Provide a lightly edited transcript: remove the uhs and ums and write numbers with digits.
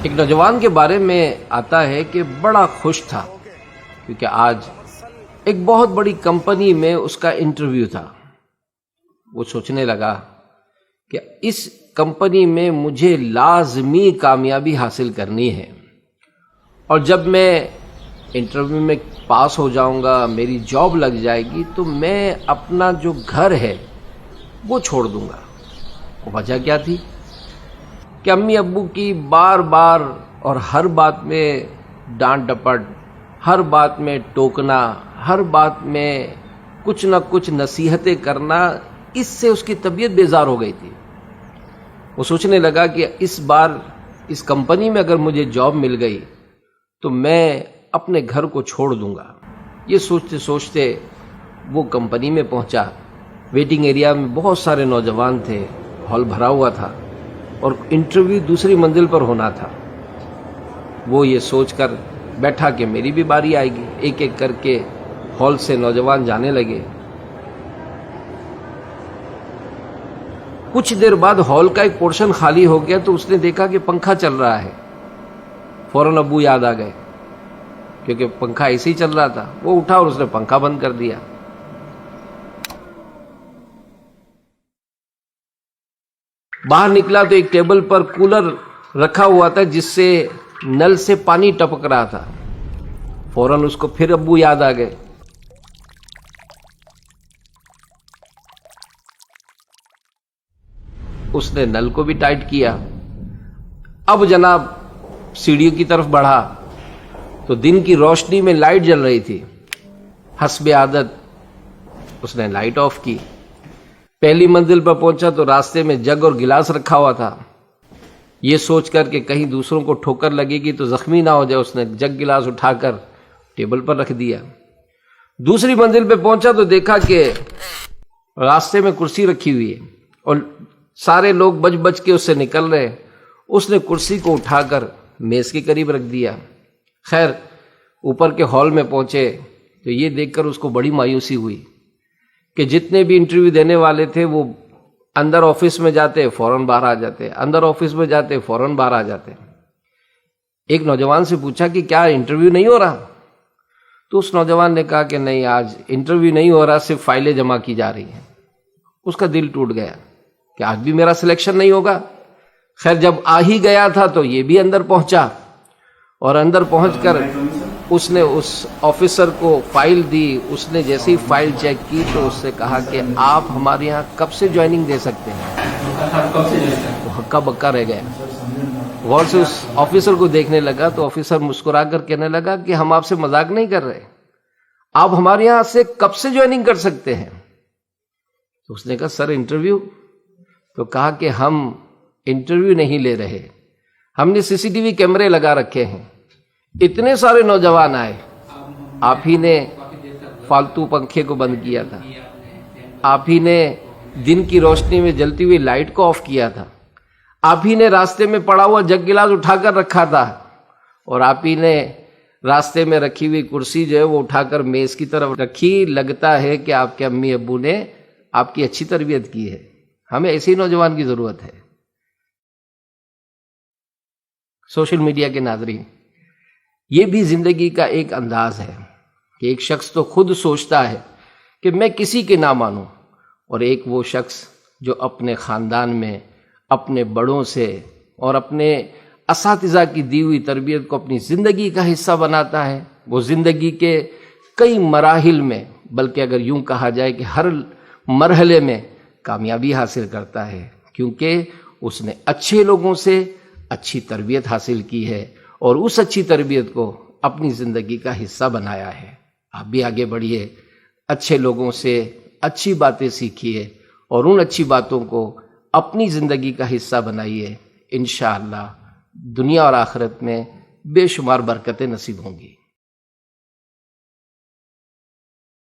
ایک نوجوان کے بارے میں آتا ہے کہ بڑا خوش تھا کیونکہ آج ایک بہت بڑی کمپنی میں اس کا انٹرویو تھا۔ وہ سوچنے لگا کہ اس کمپنی میں مجھے لازمی کامیابی حاصل کرنی ہے، اور جب میں انٹرویو میں پاس ہو جاؤں گا، میری جاب لگ جائے گی، تو میں اپنا جو گھر ہے وہ چھوڑ دوں گا۔ وجہ کیا تھی کہ امی ابو کی بار بار اور ہر بات میں ڈانٹ ڈپٹ، ہر بات میں ٹوکنا، ہر بات میں کچھ نہ کچھ نصیحتیں کرنا، اس سے اس کی طبیعت بیزار ہو گئی تھی۔ وہ سوچنے لگا کہ اس بار اس کمپنی میں اگر مجھے جاب مل گئی تو میں اپنے گھر کو چھوڑ دوں گا۔ یہ سوچتے سوچتے وہ کمپنی میں پہنچا۔ ویٹنگ ایریا میں بہت سارے نوجوان تھے، ہال بھرا ہوا تھا اور انٹرویو دوسری منزل پر ہونا تھا۔ وہ یہ سوچ کر بیٹھا کہ میری بھی باری آئے گی۔ ایک ایک کر کے ہال سے نوجوان جانے لگے۔ کچھ دیر بعد ہال کا ایک پورشن خالی ہو گیا تو اس نے دیکھا کہ پنکھا چل رہا ہے۔ فوراً ابو یاد آ گئے کیونکہ پنکھا ایسے ہی چل رہا تھا۔ وہ اٹھا اور اس نے پنکھا بند کر دیا۔ باہر نکلا تو ایک ٹیبل پر کولر رکھا ہوا تھا جس سے نل سے پانی ٹپک رہا تھا۔ فوراً اس کو پھر ابو یاد آ گئے۔ اس نے نل کو بھی ٹائٹ کیا۔ اب جناب سیڑھیوں کی طرف بڑھا تو دن کی روشنی میں لائٹ جل رہی تھی۔ حسب عادت اس نے لائٹ آف کی۔ پہلی منزل پر پہنچا تو راستے میں جگ اور گلاس رکھا ہوا تھا۔ یہ سوچ کر کہ کہیں دوسروں کو ٹھوکر لگے گی تو زخمی نہ ہو جائے، اس نے جگ گلاس اٹھا کر ٹیبل پر رکھ دیا۔ دوسری منزل پہ پہنچا تو دیکھا کہ راستے میں کرسی رکھی ہوئی ہے اور سارے لوگ بج بج کے اس سے نکل رہے۔ اس نے کرسی کو اٹھا کر میز کے قریب رکھ دیا۔ خیر اوپر کے ہال میں پہنچے تو یہ دیکھ کر اس کو بڑی مایوسی ہوئی کہ جتنے بھی انٹرویو دینے والے تھے وہ اندر آفس میں جاتے فوراً باہر آ جاتے، اندر آفس میں جاتے فوراً باہر آ جاتے۔ ایک نوجوان سے پوچھا کہ کیا انٹرویو نہیں ہو رہا؟ تو اس نوجوان نے کہا کہ نہیں، آج انٹرویو نہیں ہو رہا، صرف فائلیں جمع کی جا رہی ہیں۔ اس کا دل ٹوٹ گیا کہ آج بھی میرا سلیکشن نہیں ہوگا۔ خیر جب آ ہی گیا تھا تو یہ بھی اندر پہنچا، اور اندر پہنچ کر اس نے اس آفیسر کو فائل دی۔ اس نے جیسے ہی فائل چیک کی تو اس سے کہا کہ آپ ہمارے یہاں کب سے جوائننگ دے سکتے ہیں؟ وہ ہکا بکا رہ گیا۔ غور سے اس آفیسر کو دیکھنے لگا تو آفیسر مسکرا کر کہنے لگا کہ ہم آپ سے مذاق نہیں کر رہے، آپ ہمارے یہاں سے کب سے جوائننگ کر سکتے ہیں؟ تو اس نے کہا سر انٹرویو؟ تو کہا کہ ہم انٹرویو نہیں لے رہے، ہم نے سی سی ٹی وی کیمرے لگا رکھے ہیں۔ اتنے سارے نوجوان آئے، آپ ہی نے فالتو پنکھے کو بند کیا تھا، آپ ہی نے دن کی روشنی میں جلتی ہوئی لائٹ کو آف کیا تھا، آپ ہی نے راستے میں پڑا ہوا جگ گلاس اٹھا کر رکھا تھا، اور آپ ہی نے راستے میں رکھی ہوئی کرسی جو ہے وہ اٹھا کر میز کی طرف رکھی۔ لگتا ہے کہ آپ کے امی ابو نے آپ کی اچھی تربیت کی ہے۔ ہمیں ایسے ہی نوجوان کی ضرورت ہے۔ سوشل میڈیا کے ناظرین، یہ بھی زندگی کا ایک انداز ہے کہ ایک شخص تو خود سوچتا ہے کہ میں کسی کے نہ مانوں، اور ایک وہ شخص جو اپنے خاندان میں اپنے بڑوں سے اور اپنے اساتذہ کی دی ہوئی تربیت کو اپنی زندگی کا حصہ بناتا ہے۔ وہ زندگی کے کئی مراحل میں، بلکہ اگر یوں کہا جائے کہ ہر مرحلے میں کامیابی حاصل کرتا ہے، کیونکہ اس نے اچھے لوگوں سے اچھی تربیت حاصل کی ہے اور اس اچھی تربیت کو اپنی زندگی کا حصہ بنایا ہے۔ آپ بھی آگے بڑھیے، اچھے لوگوں سے اچھی باتیں سیکھیے اور ان اچھی باتوں کو اپنی زندگی کا حصہ بنائیے۔ انشاءاللہ دنیا اور آخرت میں بے شمار برکتیں نصیب ہوں گی۔